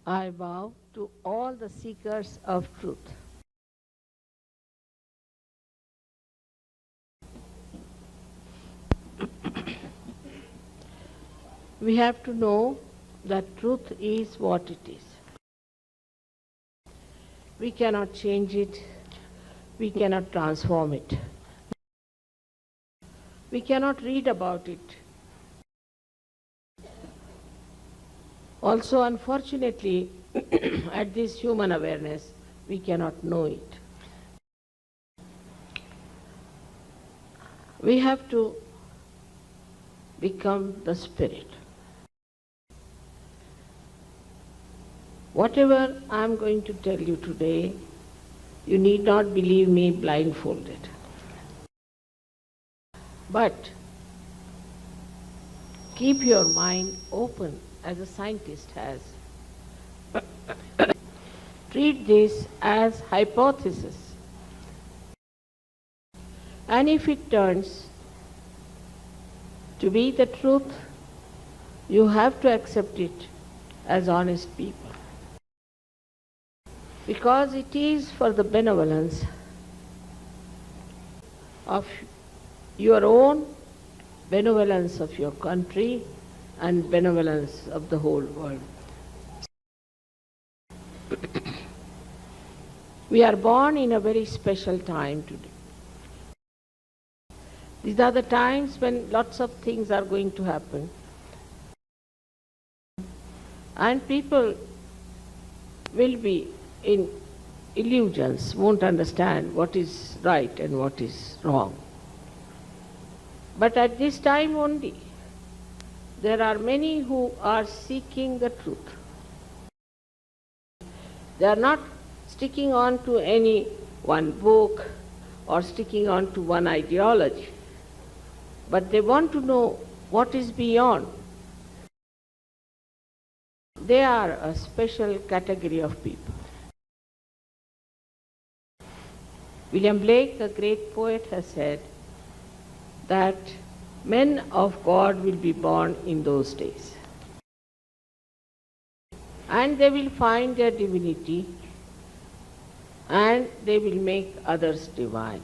I bow to all the seekers of truth. We have to know that truth is what it is. We cannot change it. We cannot transform it. We cannot read about it. Also, unfortunately, at this human awareness, we cannot know it. We have to become the spirit. Whatever I am going to tell you today, you need not believe me blindfolded. But keep your mind open as a scientist has. Treat this as hypothesis. And if it turns to be the truth, you have to accept it as honest people. Because it is for the benevolence of your own, benevolence of your country, and benevolence of the whole world. We are born in a very special time today. These are the times when lots of things are going to happen. And people will be in illusions, won't understand what is right and what is wrong. But at this time only, there are many who are seeking the truth. They are not sticking on to any one book or sticking on to one ideology, but they want to know what is beyond. They are a special category of people. William Blake, a great poet, has said that men of God will be born in those days. And they will find their divinity and they will make others divine.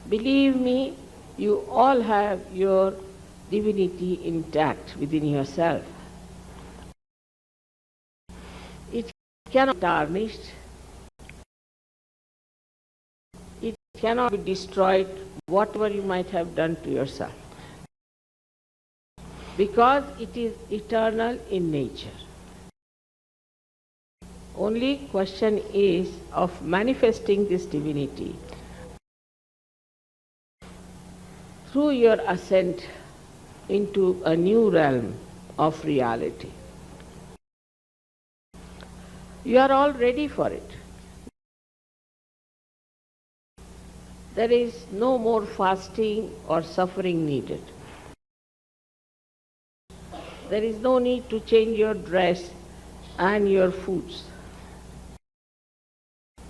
Believe me, you all have your divinity intact within yourself. It cannot be tarnished. It cannot be destroyed, whatever you might have done to yourself. Because it is eternal in nature. Only question is of manifesting this divinity through your ascent into a new realm of reality. You are all ready for it. There is no more fasting or suffering needed. There is no need to change your dress and your foods.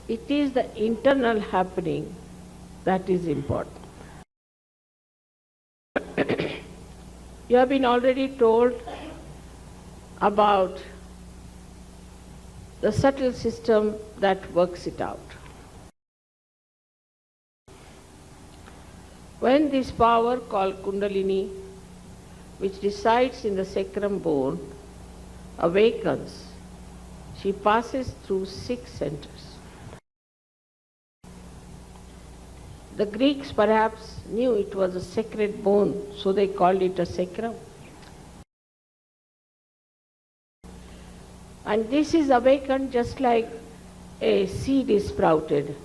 It is the internal happening that is important. You have been already told about the subtle system that works it out. When this power called Kundalini, which resides in the sacrum bone, awakens, she passes through 6 centers. The Greeks perhaps knew it was a sacred bone, so they called it a sacrum. And this is awakened just like a seed is sprouted.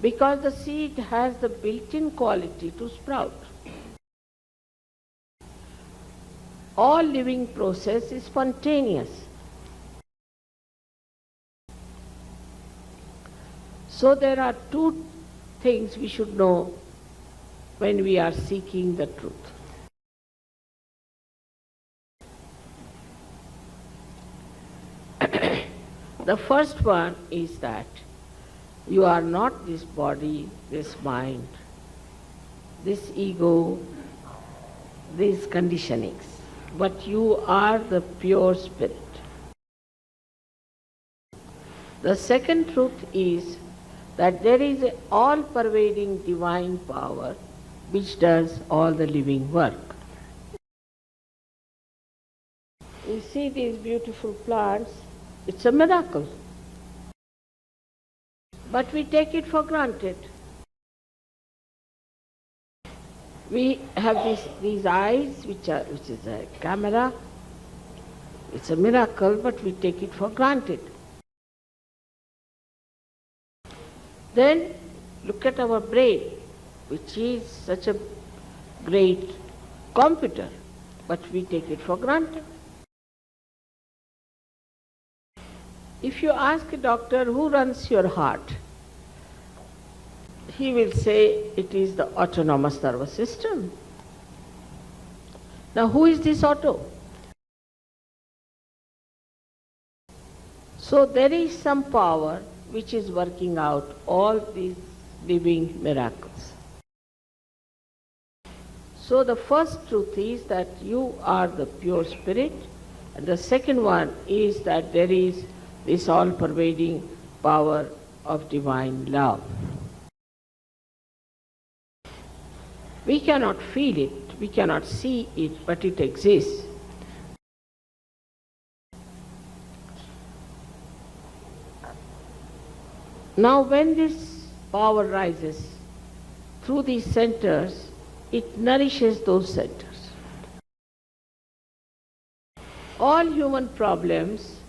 Because the seed has the built-in quality to sprout. All living process is spontaneous. So there are 2 things we should know when we are seeking the truth. The first one is that you are not this body, this mind, this ego, these conditionings, but you are the pure spirit. The second truth is that there is an all-pervading divine power which does all the living work. You see these beautiful plants, it's a miracle. But we take it for granted. We have these eyes, which is a camera. It's a miracle, but we take it for granted. Then look at our brain, which is such a great computer, but we take it for granted. If you ask a doctor who runs your heart, he will say it is the autonomous nervous system. Now who is this auto? So there is some power which is working out all these living miracles. So the first truth is that you are the pure spirit, and the second one is that there is this all-pervading power of divine love. We cannot feel it, we cannot see it, but it exists. Now when this power rises through these centers, it nourishes those centers. All human problems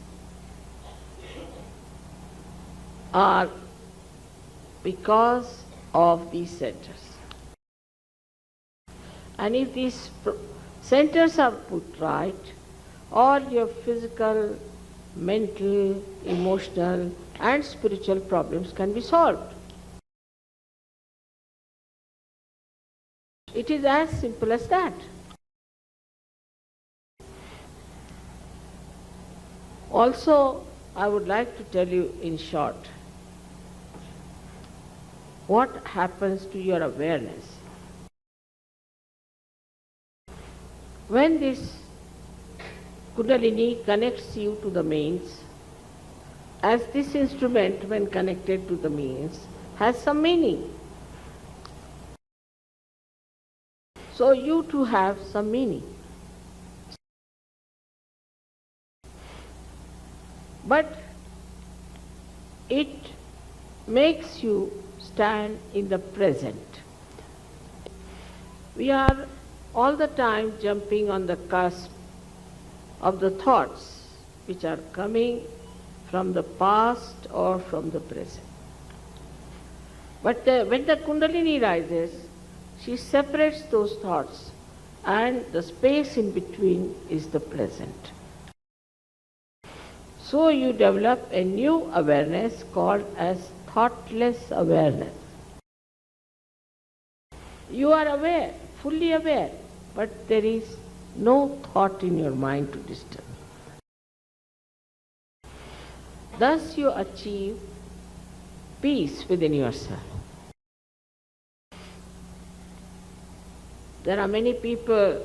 are because of these centers. And if these centers are put right, all your physical, mental, emotional and spiritual problems can be solved. It is as simple as that. Also, I would like to tell you in short what happens to your awareness. When this Kundalini connects you to the mains, as this instrument when connected to the mains has some meaning. So you too have some meaning. But it makes you stand in the present. We are all the time jumping on the cusp of the thoughts which are coming from the past or from the present. But when the Kundalini rises, she separates those thoughts, and the space in between is the present. So you develop a new awareness called as thoughtless awareness. You are aware, fully aware, but there is no thought in your mind to disturb. Thus you achieve peace within yourself. There are many people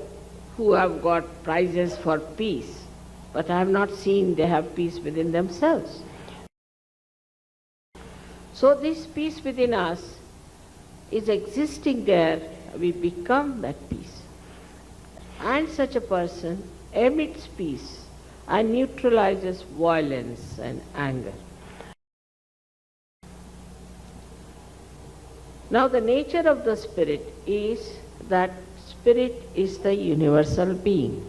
who have got prizes for peace, but I have not seen they have peace within themselves. So this peace within us is existing there, we become that peace. And such a person emits peace and neutralizes violence and anger. Now the nature of the spirit is that spirit is the universal being.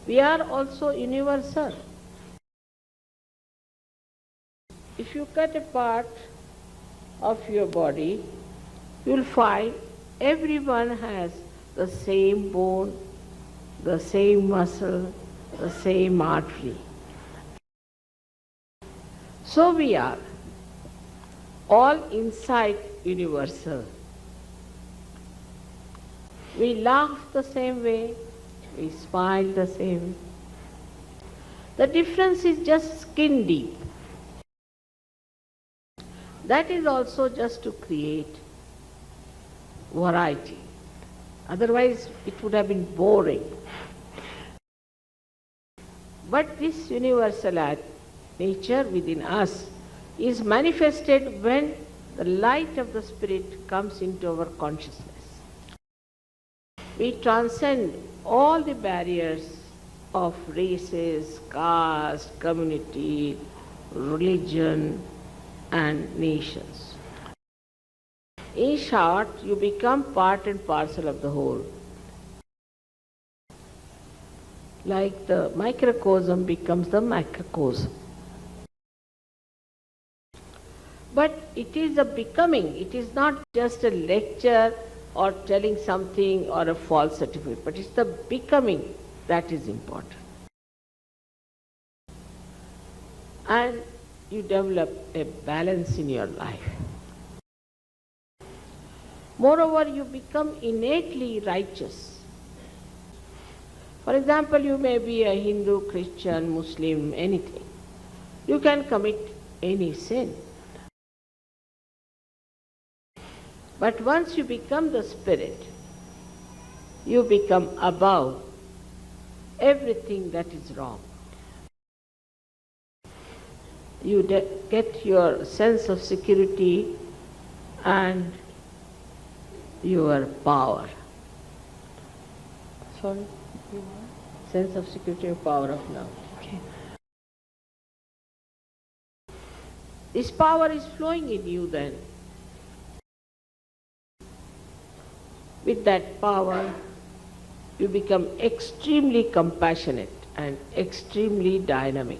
We are also universal. If you cut a part of your body, you will find everyone has the same bone, the same muscle, the same artery. So we are all inside universal. We laugh the same way, we smile the same. The difference is just skin deep. That is also just to create variety. Otherwise, it would have been boring. But this universal nature within us is manifested when the light of the Spirit comes into our consciousness. We transcend all the barriers of races, caste, community, religion, and nations. In short, you become part and parcel of the whole. Like the microcosm becomes the macrocosm. But it is a becoming, it is not just a lecture or telling something or a false certificate, but it's the becoming that is important. And you develop a balance in your life. Moreover, you become innately righteous. For example, you may be a Hindu, Christian, Muslim, anything. You can commit any sin. But once you become the Spirit, you become above everything that is wrong. You get your sense of security and your power. Sorry? Sense of security and power of love. Okay. This power is flowing in you then. With that power, you become extremely compassionate and extremely dynamic.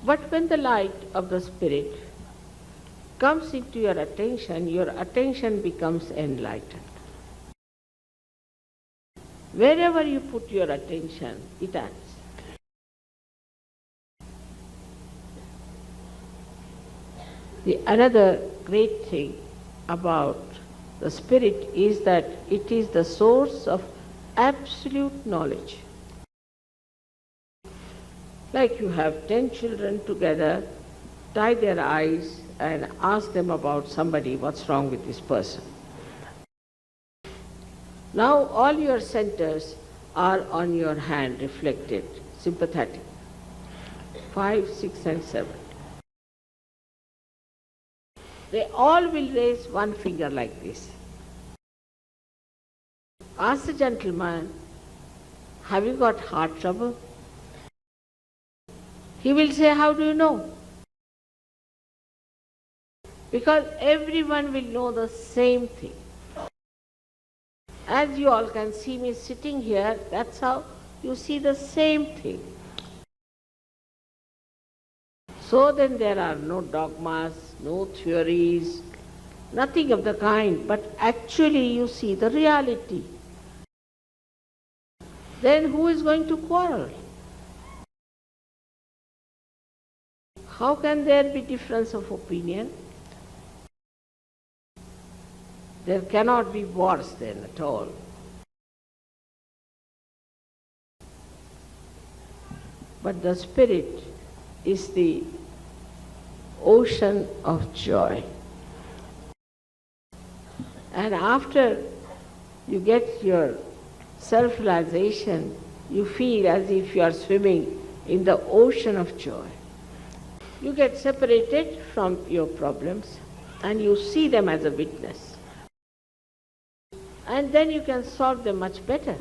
But when the light of the Spirit comes into your attention becomes enlightened. Wherever you put your attention, it acts. The another great thing about the Spirit is that it is the source of absolute knowledge. Like you have 10 children together, tie their eyes and ask them about somebody, what's wrong with this person. Now all your centers are on your hand, reflected, sympathetic. 5, 6 and 7. They all will raise one finger like this. Ask the gentleman, have you got heart trouble? He will say, how do you know? Because everyone will know the same thing. As you all can see me sitting here, that's how you see the same thing. So then there are no dogmas, no theories, nothing of the kind, but actually you see the reality. Then who is going to quarrel? How can there be difference of opinion? There cannot be wars then at all. But the Spirit is the ocean of joy. And after you get your self-realization, you feel as if you are swimming in the ocean of joy. You get separated from your problems and you see them as a witness. And then you can solve them much better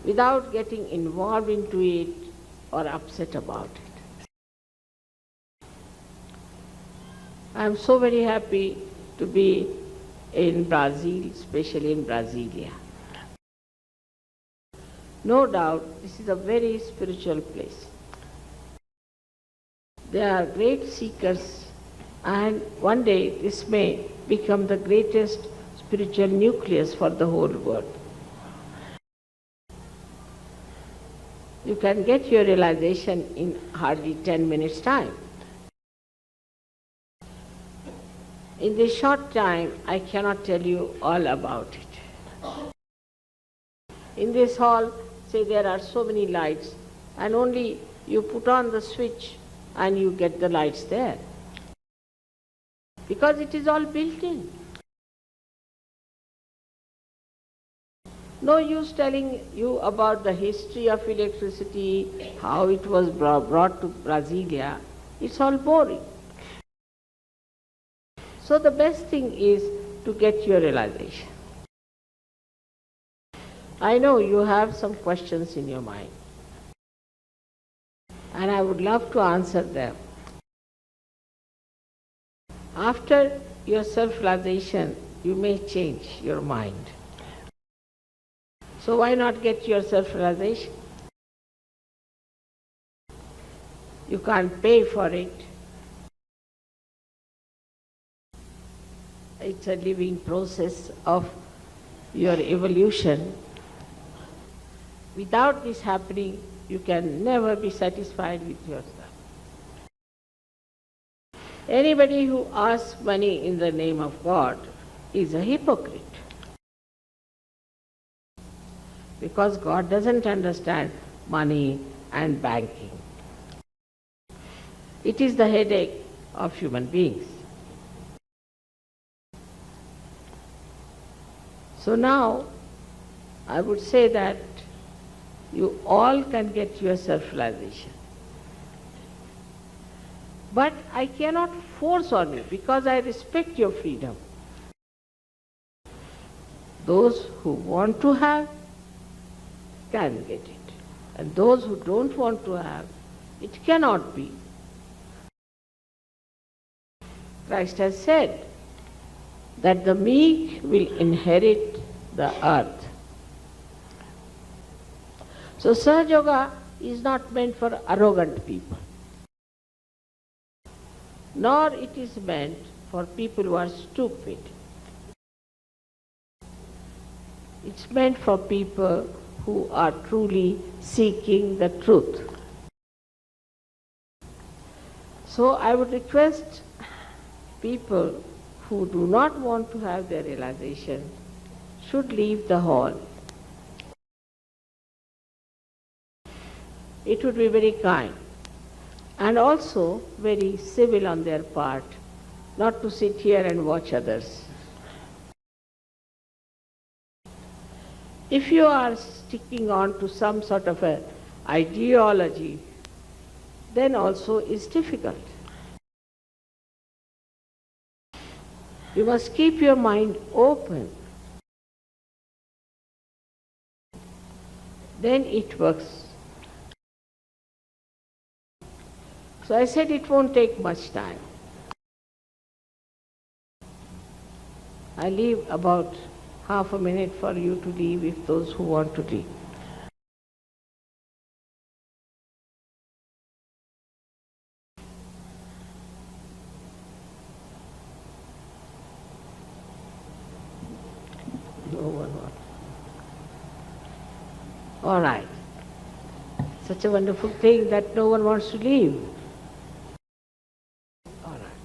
without getting involved into it or upset about it. I am so very happy to be in Brazil, especially in Brasilia. No doubt this is a very spiritual place. There are great seekers, and one day this may become the greatest spiritual nucleus for the whole world. You can get your realization in hardly 10 minutes' time. In this short time, I cannot tell you all about it. In this hall, say there are so many lights, and only you put on the switch and you get the lights there. because it is all built in. No use telling you about the history of electricity, how it was brought to Brasilia. It's all boring. So the best thing is to get your realization. I know you have some questions in your mind, and I would love to answer them. After your self-realization, you may change your mind. So why not get your self-realization? You can't pay for it. It's a living process of your evolution. Without this happening, you can never be satisfied with yourself. Anybody who asks money in the name of God is a hypocrite. Because God doesn't understand money and banking. It is the headache of human beings. So now, I would say that you all can get your self-realization. But I cannot force on you because I respect your freedom. Those who want to have can get it. And those who don't want to have, it cannot be. Christ has said that the meek will inherit the earth. So Sahaja Yoga is not meant for arrogant people, nor it is meant for people who are stupid. It's meant for people who are truly seeking the truth. So I would request people who do not want to have their realization should leave the hall. It would be very kind and also very civil on their part not to sit here and watch others. If you are sticking on to some sort of an ideology, then also it's difficult. You must keep your mind open. Then it works. So I said it won't take much time. I leave about half a minute for you to leave if those who want to leave. No one wants. All right. Such a wonderful thing that no one wants to leave. All right.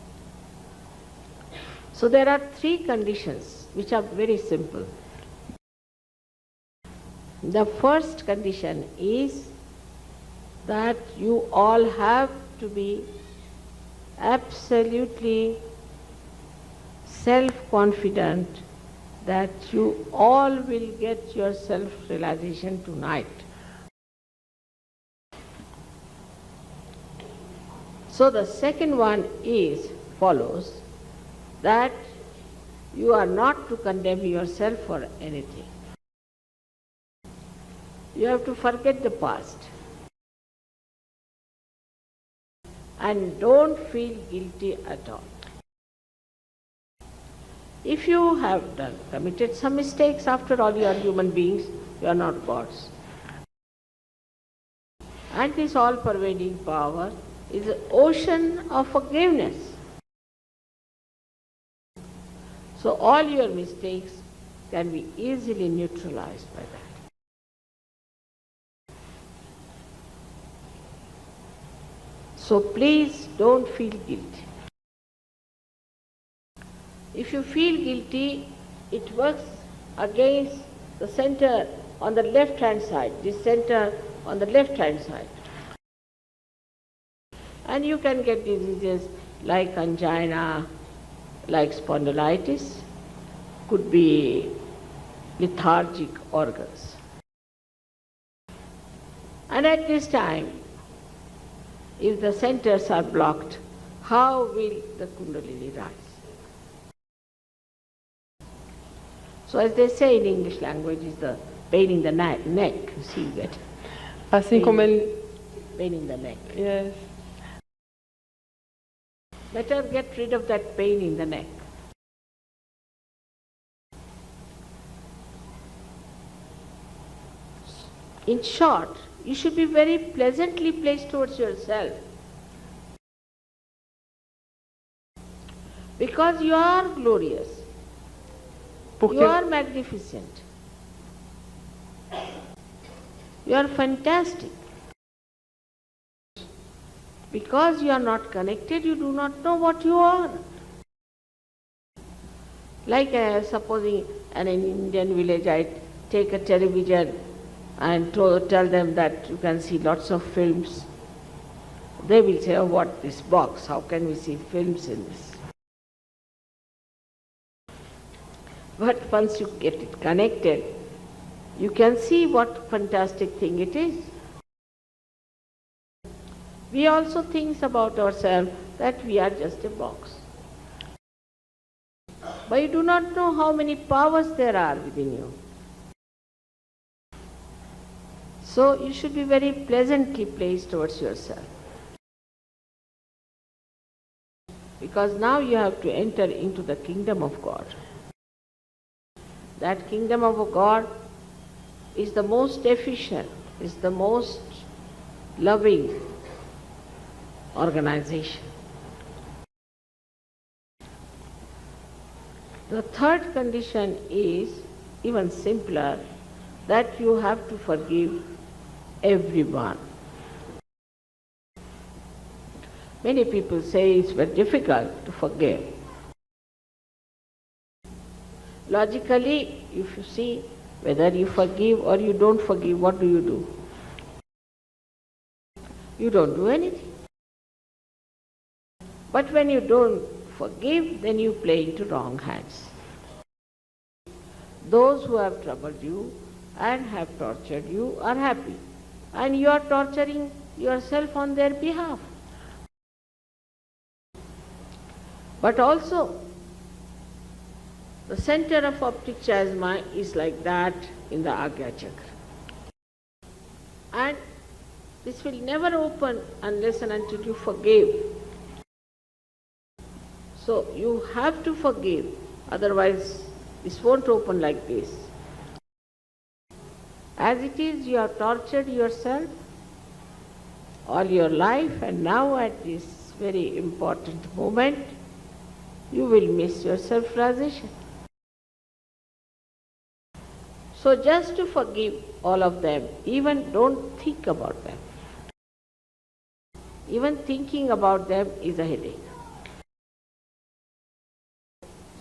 So there are three conditions which are very simple. The first condition is that you all have to be absolutely self-confident that you all will get your self-realization tonight. So the second one follows that you are not to condemn yourself for anything. You have to forget the past. And don't feel guilty at all. If you have committed some mistakes, after all you are human beings, you are not gods. And this all-pervading power is an ocean of forgiveness. So all your mistakes can be easily neutralized by that. So please don't feel guilty. If you feel guilty, it works against the center on the left-hand side, this center on the left-hand side. And you can get diseases like angina, like spondylitis, could be lethargic organs. And at this time, if the centers are blocked, how will the Kundalini rise? So as they say in English language, is the pain in the neck, you see that? Assim como ele... Pain in the neck. Yes. Better get rid of that pain in the neck. In short, you should be very pleasantly placed towards yourself. Because you are glorious. You are magnificent. You are fantastic. Because you are not connected, you do not know what you are. Like supposing in an Indian village, I take a television and tell them that you can see lots of films. They will say, oh, what this box? How can we see films in this? But once you get it connected, you can see what fantastic thing it is. We also think about ourselves that we are just a box. But you do not know how many powers there are within you. So you should be very pleasantly placed towards yourself. Because now you have to enter into the kingdom of God. That kingdom of God is the most efficient, is the most loving organization. The third condition is even simpler, that you have to forgive everyone. Many people say it's very difficult to forgive. Logically, if you see whether you forgive or you don't forgive, what do? You don't do anything. But when you don't forgive, then you play into wrong hands. Those who have troubled you and have tortured you are happy, and you are torturing yourself on their behalf. But also, the center of optic chiasma is like that in the Agya Chakra. And this will never open unless and until you forgive. So you have to forgive, otherwise this won't open like this. As it is, you have tortured yourself all your life, and now at this very important moment, you will miss your self-realization. So just to forgive all of them, even don't think about them. Even thinking about them is a headache.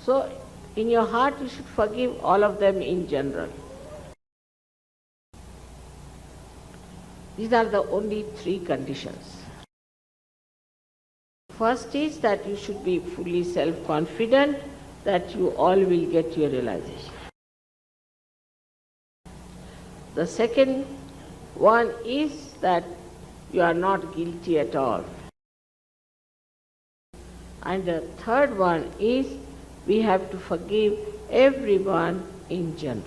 So in your heart you should forgive all of them in general. These are the only three conditions. First is that you should be fully self-confident that you all will get your realization. The second one is that you are not guilty at all. And the third one is we have to forgive everyone in general.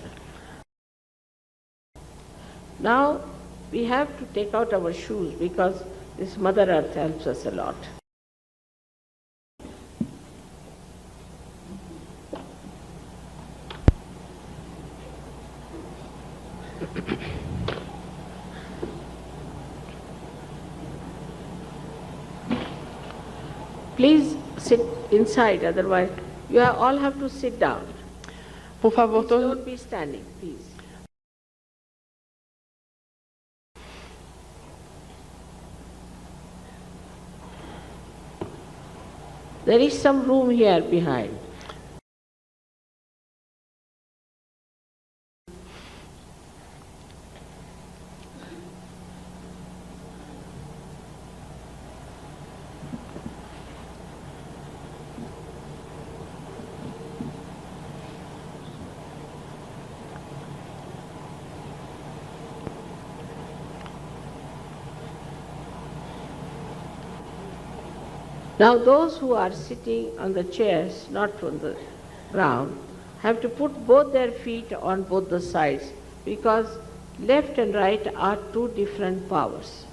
Now we have to take out our shoes because this Mother Earth helps us a lot. Please sit inside, otherwise you all have to sit down. Por favor, Please todos... don't be standing, please. There is some room here behind. Now those who are sitting on the chairs, not on the ground, have to put both their feet on both the sides, because left and right are two different powers.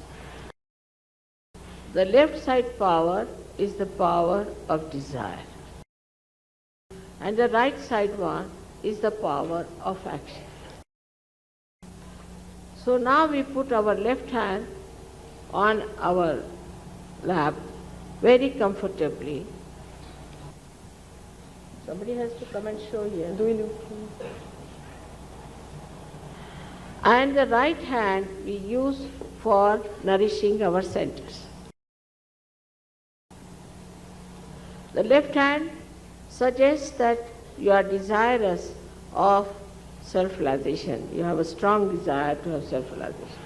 The left side power is the power of desire, and the right side one is the power of action. So now we put our left hand on our lap very comfortably. Somebody has to come and show here. And the right hand we use for nourishing our centers. The left hand suggests that you are desirous of self-realization. You have a strong desire to have self-realization.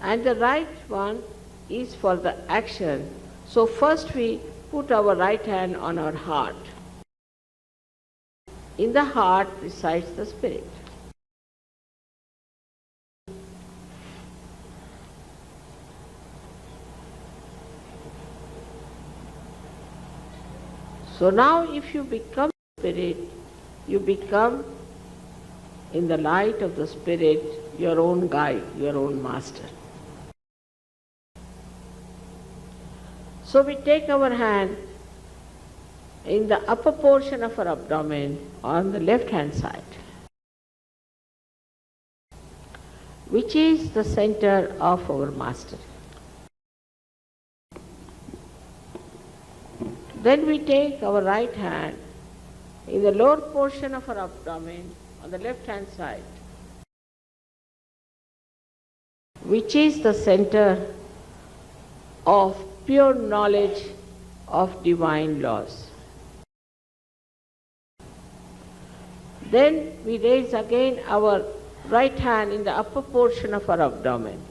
And the right one is for the action. So first we put our right hand on our heart. In the heart resides the spirit. So now if you become spirit, you become, in the light of the spirit, your own guide, your own master. So we take our hand in the upper portion of our abdomen on the left hand side, which is the center of our master. Then we take our right hand in the lower portion of our abdomen on the left hand side, which is the center of pure knowledge of divine laws. Then we raise again our right hand in the upper portion of our abdomen,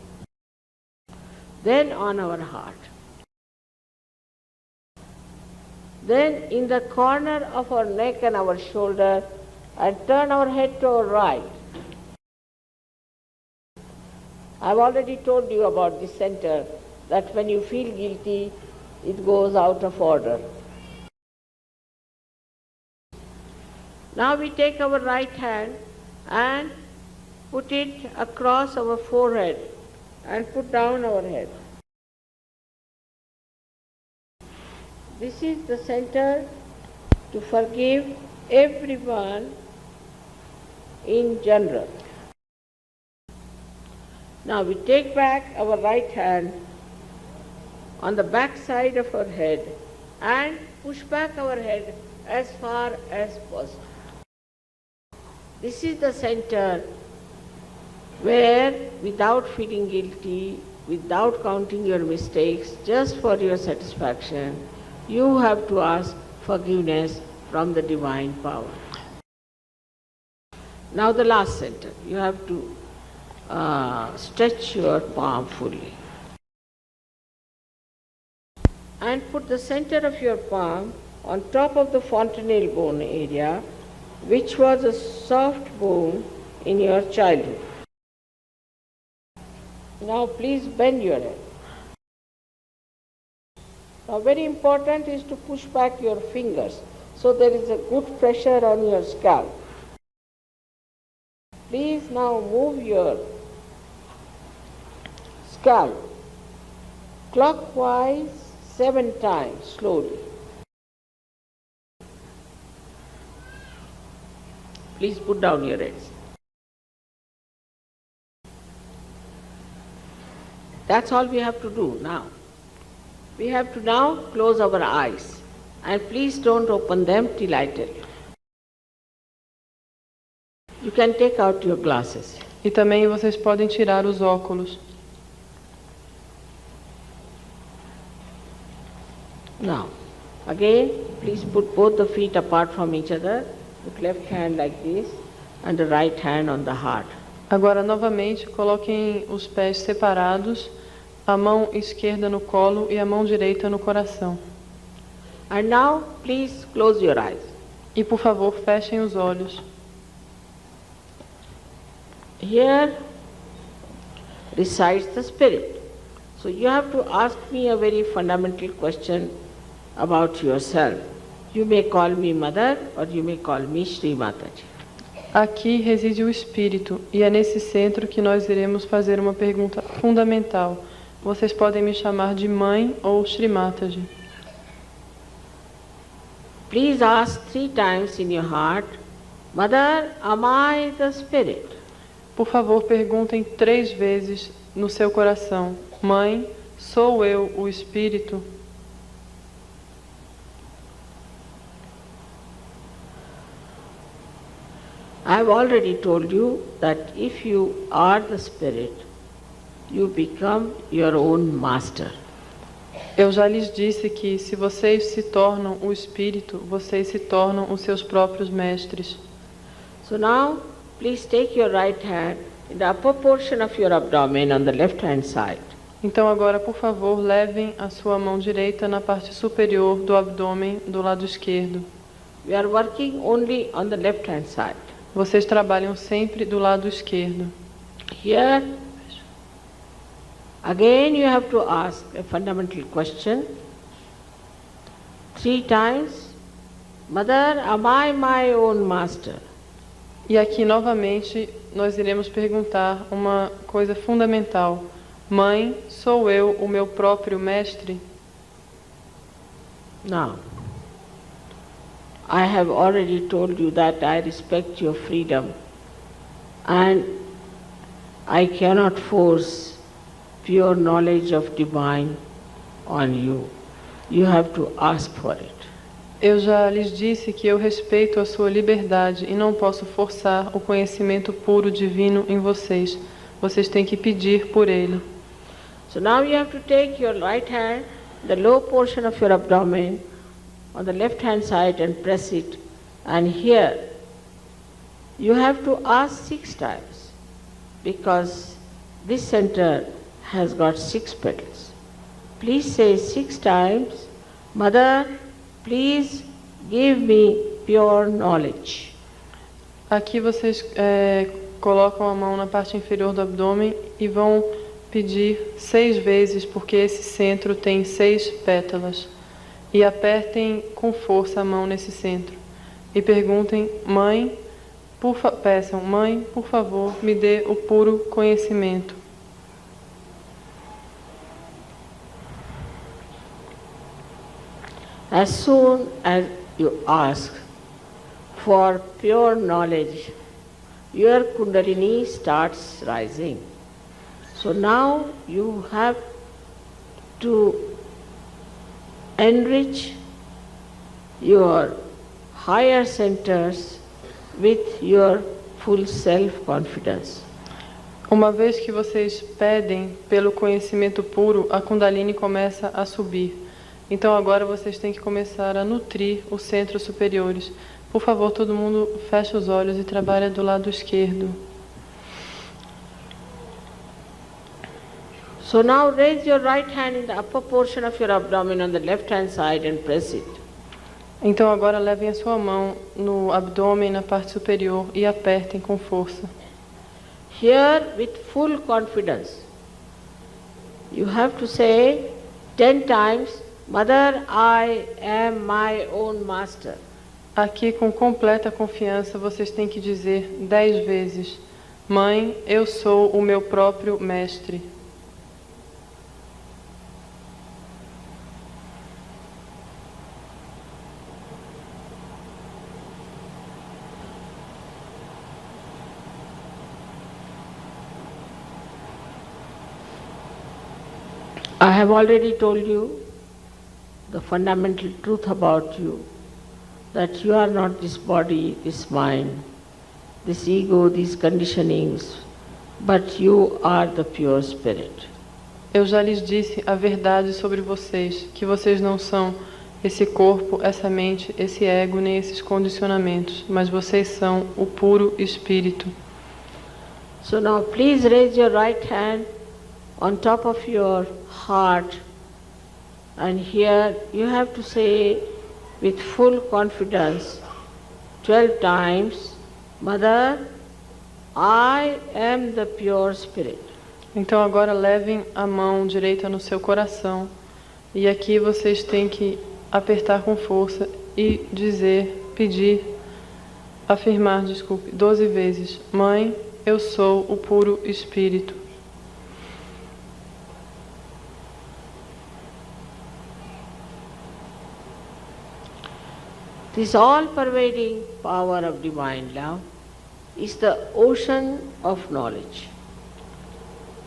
then on our heart. Then in the corner of our neck and our shoulder, and turn our head to our right. I've already told you about this center, that when you feel guilty, it goes out of order. Now we take our right hand and put it across our forehead and put down our head. This is the center to forgive everyone in general. Now we take back our right hand on the back side of our head and push back our head as far as possible. This is the center where, without feeling guilty, without counting your mistakes, just for your satisfaction, you have to ask forgiveness from the divine power. Now the last center, you have to stretch your palm fully. And put the center of your palm on top of the fontanelle bone area, which was a soft bone in your childhood. Now please bend your head. Now very important is to push back your fingers so there is a good pressure on your scalp. Please now move your scalp clockwise 7 times slowly. Please put down your heads. That's all we have to do now. We have to now close our eyes, and please don't open them till I tell you. You can take out your glasses. E também vocês podem tirar os óculos. Now, again, please put both the feet apart from each other. Put left hand like this and the right hand on the heart. Agora, novamente, coloquem os pés separados, a mão esquerda no colo e a mão direita no coração. And now, please close your eyes. E, por favor, fechem os olhos. Here resides the spirit. So you have to ask me a very fundamental question about yourself. You may call me Mother or you may call me Shri Mataji. Aqui reside o Espírito, e é nesse centro que nós iremos fazer uma pergunta fundamental. Vocês podem me chamar de Mãe ou Srimataji. Please ask 3 times in your heart, Mother, am I the Spirit? Por favor, perguntem 3 vezes no seu coração. Mãe, sou eu o Espírito? I have already told you that if you are the Spirit, you become your own master. Eu já lhes disse que, se vocês se tornam o Espírito, vocês se tornam os seus próprios mestres. So now, please take your right hand in the upper portion of your abdomen on the left hand side. Então agora, por favor, levem a sua mão direita na parte superior do abdômen do lado esquerdo. We are working only on the left hand side. Vocês trabalham sempre do lado esquerdo. Here, again you have to ask a fundamental question 3 times, Mother, am I my own master? E aqui novamente nós iremos perguntar uma coisa fundamental. Mãe, sou eu o meu próprio mestre? Now, I have already told you that I respect your freedom and I cannot force pure knowledge of divine on you. You have to ask for it. Eu já lhes disse que eu respeito a sua liberdade e não posso forçar o conhecimento puro divino em vocês. Vocês têm que pedir por ele. So now you have to take your right hand, the low portion of your abdomen, on the left hand side and press it. And here you have to ask 6 times because this center has got 6 petals. Please say 6 times, Mother, please give me pure knowledge. Aqui vocês colocam a mão na parte inferior do abdômen e vão pedir 6 vezes, porque esse centro tem 6 pétalas. E apertem com força a mão nesse centro. E perguntem, Mãe, peçam, Mãe, por favor, me dê o puro conhecimento. As soon as you ask for pure knowledge, your Kundalini starts rising. So now you have to enrich your higher centers with your full self-confidence. Uma vez que vocês pedem pelo conhecimento puro, a Kundalini começa a subir. Então agora vocês têm que começar a nutrir os centros superiores. Por favor, todo mundo feche os olhos e trabalhe do lado esquerdo. So now raise your right hand in the upper portion of your abdomen on the left hand side and press it. Então agora levem a sua mão no abdômen, na parte superior, e apertem com força. Here with full confidence, you have to say 10 times, Mother, I am my own master. Aqui, com completa confiança, vocês têm que dizer 10 vezes, Mãe, eu sou o meu próprio mestre. I have already told you the fundamental truth about you, that you are not this body, this mind, this ego, these conditionings, but you are the pure spirit. Eu já lhes disse a verdade sobre vocês, que vocês não são esse corpo, essa mente, esse ego, nem esses condicionamentos, mas vocês são o puro Espírito. So now please raise your right hand on top of your heart, and here you have to say with full confidence 12 times, Mother, I am the pure spirit. Então agora levem a mão direita no seu coração. E aqui vocês têm que apertar com força e afirmar, 12 vezes. Mãe, eu sou o puro Espírito. This all-pervading power of divine love is the ocean of knowledge.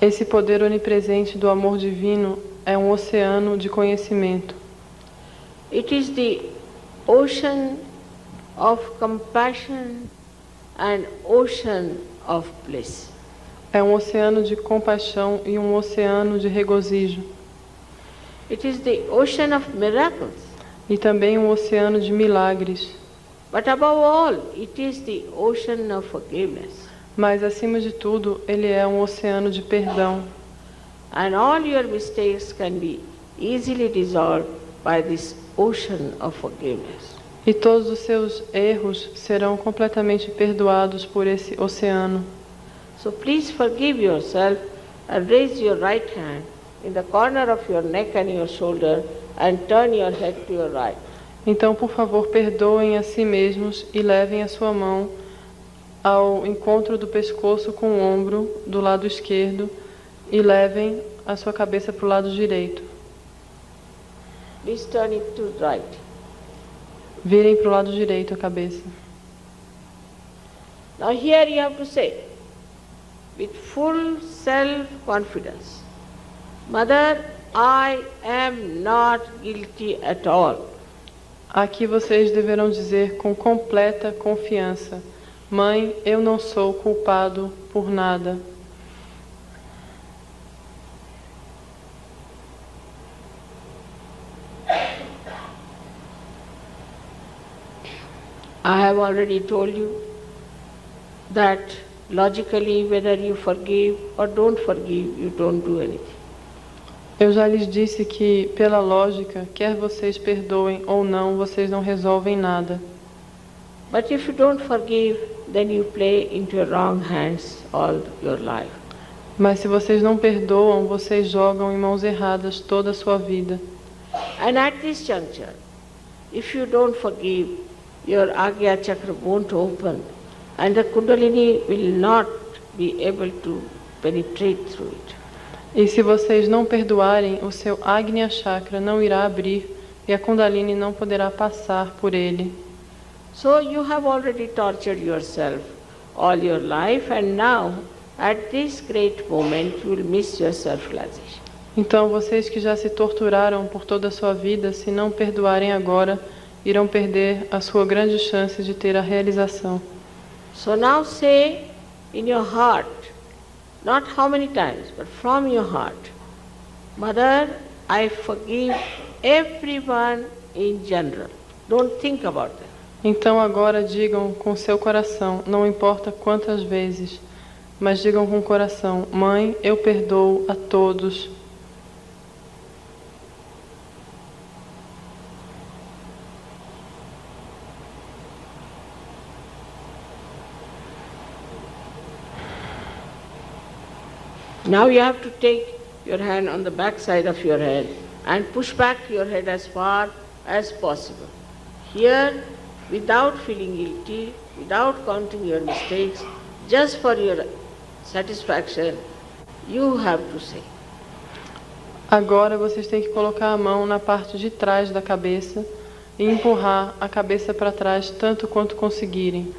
Esse poder onipresente do amor divino é um oceano de conhecimento. It is the ocean of compassion and ocean of bliss. É um oceano de compaixão e um oceano de regozijo. It is the ocean of miracles. E também um oceano de milagres. But above all, it is the ocean of forgiveness. Mas, acima de tudo, ele é um oceano de perdão. And all your mistakes can be easily dissolved by this ocean of forgiveness. E todos os seus erros serão completamente perdoados por esse oceano. So please forgive yourself and raise your right hand in the corner of your neck and your shoulder and turn your head to your right. Então, por favor, perdoem a si mesmos e levem a sua mão ao encontro do pescoço com o ombro do lado esquerdo e levem a sua cabeça para o lado direito. Please turn it to right. Virem para o lado direito a cabeça. Now here you have to say, with full self-confidence, Mother, I am not guilty at all. Aqui vocês deverão dizer com completa confiança: Mãe, eu não sou culpado por nada. I have already told you that logically, whether you forgive or don't forgive, you don't do anything. Eu já lhes disse que, pela lógica, quer vocês perdoem ou não, vocês não resolvem nada. But if you don't forgive, then you play into your wrong hands all your life. Mas se vocês não perdoam, vocês jogam em mãos erradas toda a sua vida. And at this juncture, if you don't forgive, your Agya Chakra won't open and the Kundalini will not be able to penetrate through it. E se vocês não perdoarem, o seu Agnya Chakra não irá abrir e a Kundalini não poderá passar por ele. So you have already tortured yourself all your life and now at this great moment you will miss your self-realization. Então vocês que já se torturaram por toda a sua vida, se não perdoarem agora, irão perder a sua grande chance de ter a realização. So now say in your heart, not how many times, but from your heart, Mother, I forgive everyone in general. Don't think about them. Então agora digam com seu coração, não importa quantas vezes, mas digam com o coração: Mãe, eu perdoo a todos. Now you have to take your hand on the back side of your head and push back your head as far as possible. Here, without feeling guilty, without counting your mistakes, just for your satisfaction, you have to say. Agora vocês têm que colocar a mão na parte de trás da cabeça e empurrar a cabeça para trás tanto quanto conseguirem.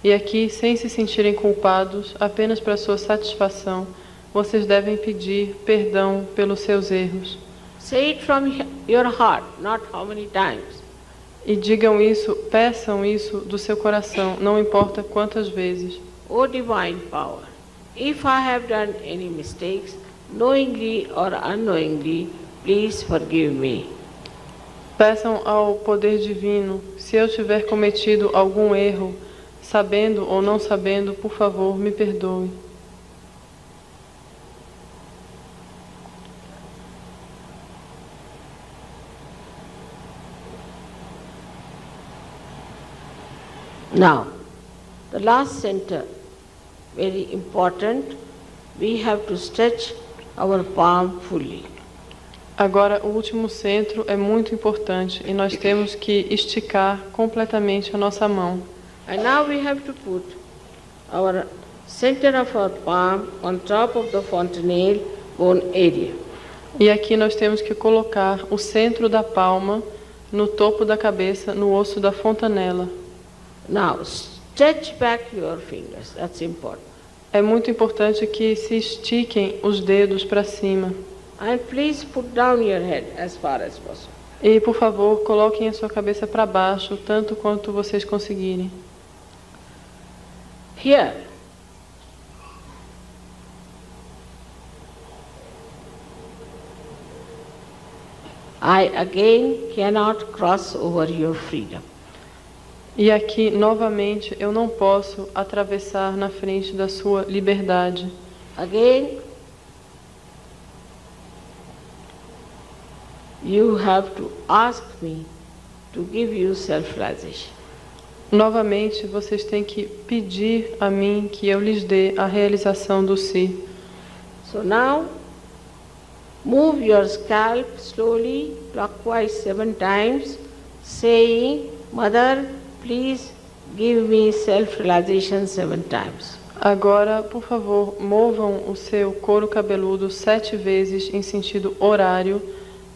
E aqui, sem se sentirem culpados, apenas para sua satisfação, vocês devem pedir perdão pelos seus erros. Say it from your heart, not how many times. E digam isso, peçam isso do seu coração, não importa quantas vezes. O divine power, if I have done any mistakes, knowingly or unknowingly, please forgive me. Peçam ao poder divino, se eu tiver cometido algum erro, sabendo ou não sabendo, por favor, me perdoe. Now, the last center, very important, we have to stretch our palm fully. Agora, o último centro é muito importante e nós temos que esticar completamente a nossa mão. And now we have to put our center of our palm on top of the fontanelle bone area. E aqui nós temos que colocar o centro da palma no topo da cabeça, no osso da fontanela. Now, stretch back your fingers. That's important. É muito importante que se estiquem os dedos para cima. And please put down your head as far as possible. E, por favor, coloquem a sua cabeça para baixo, tanto quanto vocês conseguirem. Here, I again cannot cross over your freedom. E aqui, novamente, eu não posso atravessar na frente da sua liberdade. Again, you have to ask me to give you self-realization. Novamente, vocês têm que pedir a mim que eu lhes dê a realização do si. So now, move your scalp slowly, clockwise 7 times, saying, Mother, please give me self-realization 7 times. Agora, por favor, movam o seu couro cabeludo 7 vezes em sentido horário,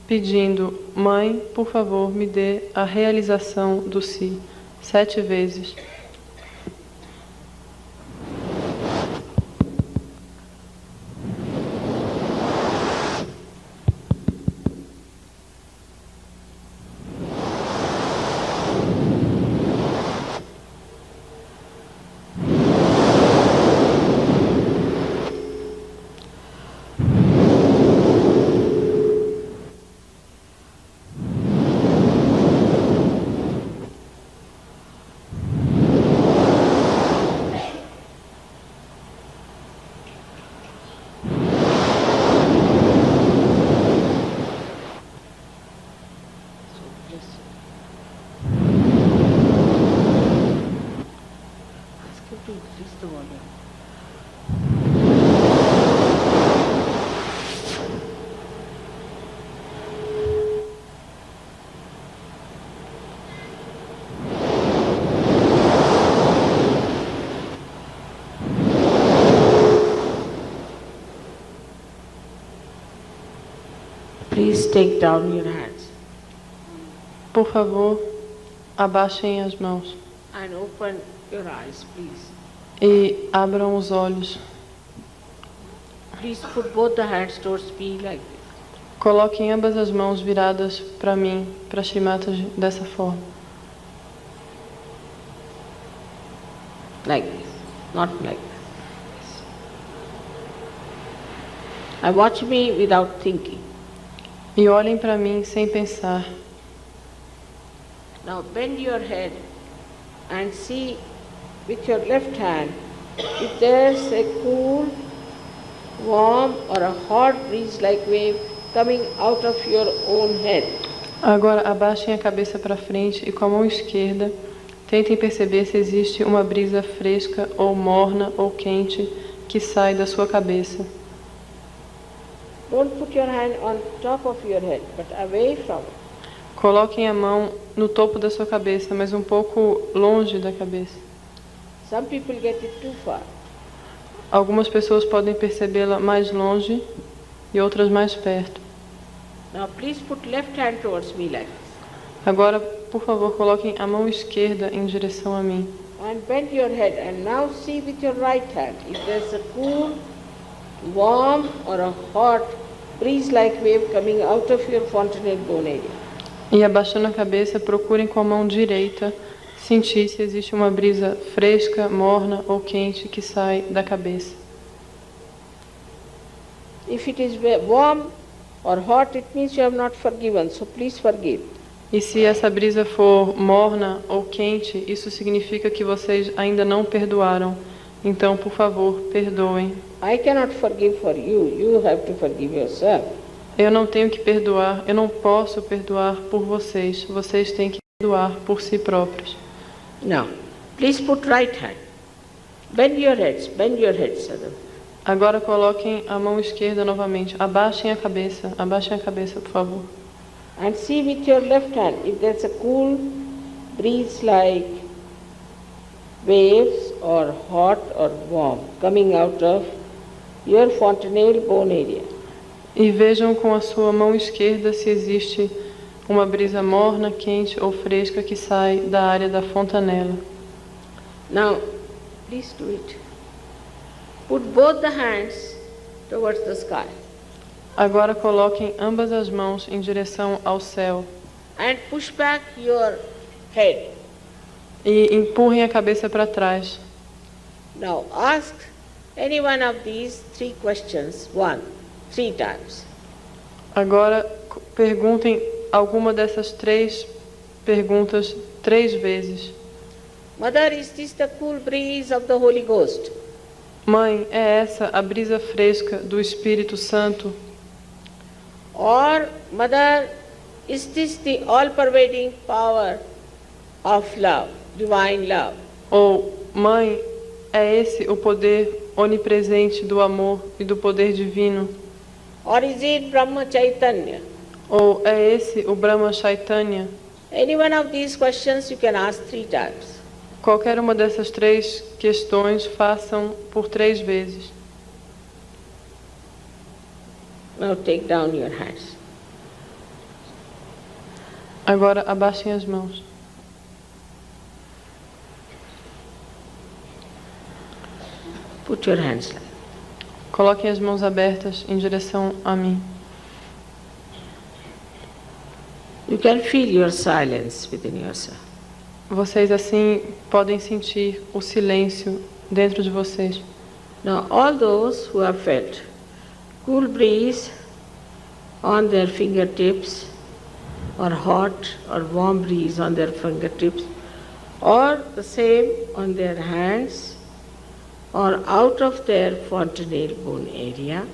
pedindo, Mãe, por favor, me dê a realização do si. 7 vezes. Please take down your hands Por favor, abaixem as mãos and open your eyes, please. e abram os olhos. Please put both the hands towards me like this. Coloquem ambas as mãos viradas para mim, para Shrimataji, dessa forma. Like this, not like this. And watch me without thinking. E olhem para mim sem pensar. Now bend your head and see with your left hand if there's a cool, warm or a hot breeze-like wave coming out of your own head. Agora abaixem a cabeça para frente e com a mão esquerda tentem perceber se existe uma brisa fresca ou morna ou quente que sai da sua cabeça. Don't put your hand on top of your head, but away from it. Coloquem a mão no topo da sua cabeça, mas um pouco longe da cabeça. Some people get it too far. Algumas pessoas podem percebê-la mais longe e outras mais perto. Now please put left hand towards me like this. Agora, por favor, coloquem a mão esquerda em direção a mim. And bend your head and now see with your right hand if there's a cool, warm or a hot breeze-like wave coming out of your fontanelle bone area. E abaixando a cabeça, procurem com a mão direita sentir se existe uma brisa fresca, morna ou quente que sai da cabeça. If it is warm or hot, it means you have not forgiven, so please forgive. E se essa brisa for morna ou quente, isso significa que vocês ainda não perdoaram. Então, por favor, perdoem. I cannot forgive for you. You have to forgive yourself. Eu não tenho que perdoar, eu não posso perdoar por vocês. Vocês têm que perdoar por si próprios. Now, please put right hand. Bend your heads, Sadhu. Agora coloquem a mão esquerda novamente. Abaixem a cabeça, por favor. And see with your left hand if there's a cool breeze like waves or hot or warm coming out of your fontanelle bone area. E vejam com a sua mão esquerda se existe uma brisa morna, quente ou fresca que sai da área da fontanela. Now, please do it. Put both the hands towards the sky. Agora coloquem ambas as mãos em direção ao céu. And push back your head. E empurrem a cabeça para trás. Now ask any one of these three questions, 3 times. Agora perguntem alguma dessas 3 perguntas 3 vezes. Mother, is this the cool breeze of the Holy Ghost? Mãe, é essa a brisa fresca do Espírito Santo? Or, Mother, is this the all-pervading power of love, divine love? Ou, Mãe, é esse o poder onipresente do amor e do poder divino? Or is it Brahma Chaitanya? Ou é esse o Brahma Chaitanya? Any one of these questions you can ask 3 times. Qualquer uma dessas 3 questões façam por 3 vezes. Now take down your hands. Agora abaixem as mãos. Put your hands like. Coloquem as mãos abertas em direção a mim. You can feel your silence within yourself. Vocês assim podem sentir o silêncio dentro de vocês. Now all those who have felt cool breeze on their fingertips, or hot or warm breeze on their fingertips, or the same on their hands, or out of their fontanelle bone area,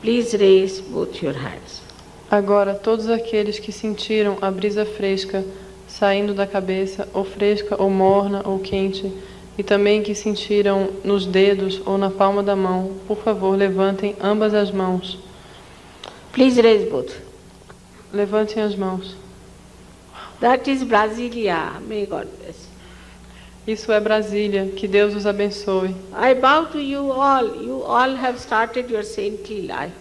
please raise both your hands. Agora, todos aqueles que sentiram a brisa fresca saindo da cabeça, ou fresca, ou morna, ou quente, e também que sentiram nos dedos ou na palma da mão, por favor, levantem ambas as mãos. Please raise both. Levantem as mãos. That is Brasilia. May God bless. Isso é Brasília. Que Deus os abençoe. I bow to you all. You all have started your saintly life.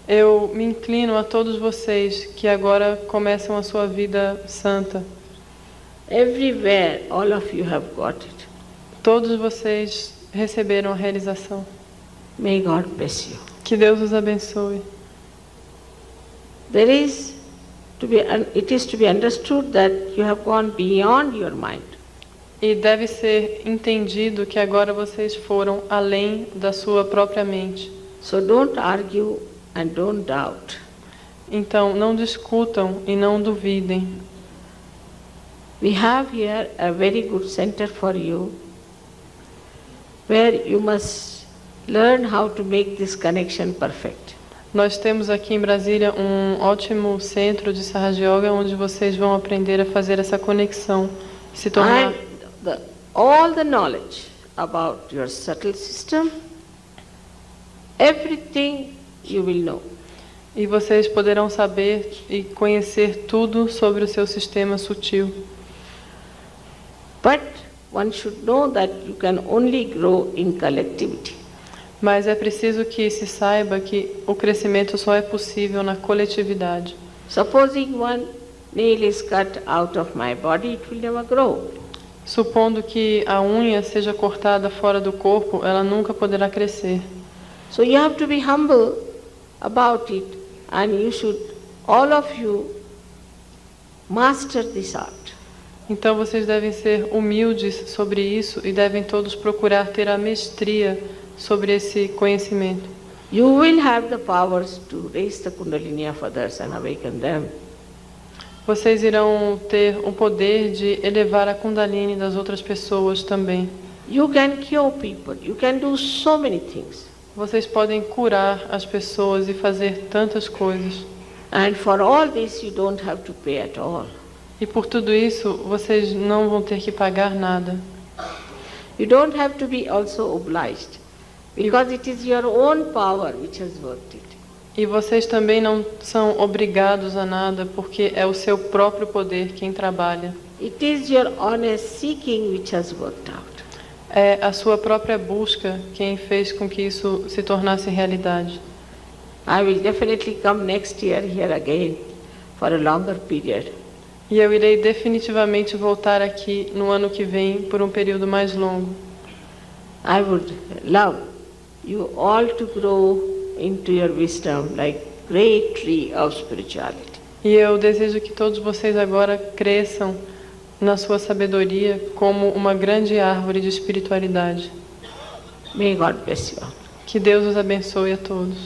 Eu me inclino a todos vocês que agora começam a sua vida santa. Everywhere, all of you have got it. Todos vocês receberam a realização. May God bless you. Que Deus os abençoe. It is to be understood that you have gone beyond your mind. E deve ser entendido que agora vocês foram além da sua própria mente. So don't argue and don't doubt. Então, não discutam e não duvidem. We have here a very good center for you, where you must learn how to make this connection perfect. Nós temos aqui em Brasília um ótimo centro de Sahaja Yoga, onde vocês vão aprender a fazer essa conexão, se tornar... And all the knowledge about your subtle system, everything you will know. E vocês poderão saber e conhecer tudo sobre o seu sistema sutil. But one should know that you can only grow in collectivity. Mas é preciso que se saiba que o crescimento só é possível na coletividade. Supposing one nail is cut out of my body, it will never grow. Supondo que a unha seja cortada fora do corpo, ela nunca poderá crescer. So you have to be humble about it, and you should, all of you, master this art. Então vocês devem ser humildes sobre isso e devem todos procurar ter a mestria sobre esse conhecimento. You will have the powers to raise the Kundalini of others and awaken them. Vocês irão ter o poder de elevar a Kundalini das outras pessoas também. You can cure people. You can do so many things. Vocês podem curar as pessoas e fazer tantas coisas. And for all this you don't have to pay at all. E por tudo isso, vocês não vão ter que pagar nada. You don't have to be also obliged. Because it is your own power which has worked it. E vocês também não são obrigados a nada, porque é o seu próprio poder quem trabalha. It is your honest seeking which has worked out. É a sua própria busca quem fez com que isso se tornasse realidade. I will definitely come next year here again for a longer period. E eu irei definitivamente voltar aqui no ano que vem por um período mais longo. I would love you all to grow into your wisdom like great tree of spirituality. E eu desejo que todos vocês agora cresçam na sua sabedoria como uma grande árvore de espiritualidade. May God bless you all. Que Deus os abençoe a todos.